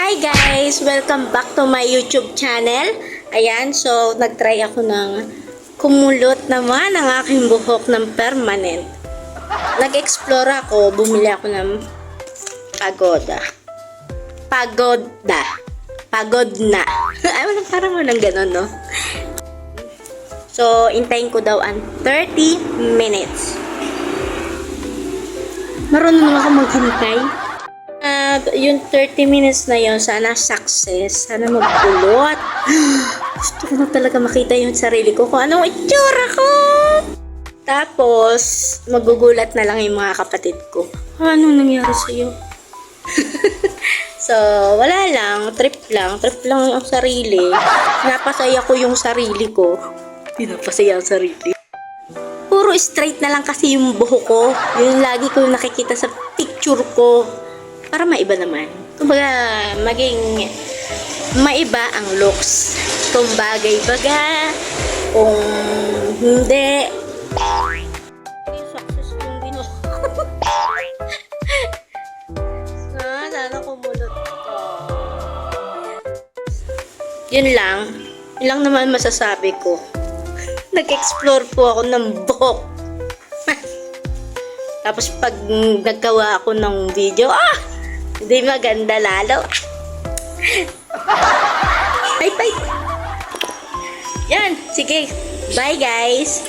Hi guys! Welcome back to my YouTube channel. Ayan, so nagtry ako ng kumulot naman ang aking buhok ng permanent. Nag-explore ako, bumili ako ng pagoda. Pagod na. Ay, parang walang ganun, no? So, intayin ko daw ang 30 minutes. Marunong ako maghintay. Yung 30 minutes na yun, sana success. Sana magpulot. Gusto ko na talaga makita yung sarili ko kung anong itsura ko. Tapos, magugulat na lang yung mga kapatid ko. Anong nangyari sa'yo? So, wala lang. Trip lang ang sarili. Napasaya ko yung sarili ko. Pinapasaya ang sarili. Puro straight na lang kasi yung buhok ko. Yun lagi ko nakikita sa picture ko. Para maiba naman. Kumbaga, maging maiba ang looks. Kung bagay-baga, kung hindi. Success yung binuhok. Sana kumulot ko. Yun lang. Yun lang naman masasabi ko. Nag-explore po ako ng buhok. Tapos pag naggawa ako ng video, hindi maganda lalo. Bye. Yan, sige. Bye guys.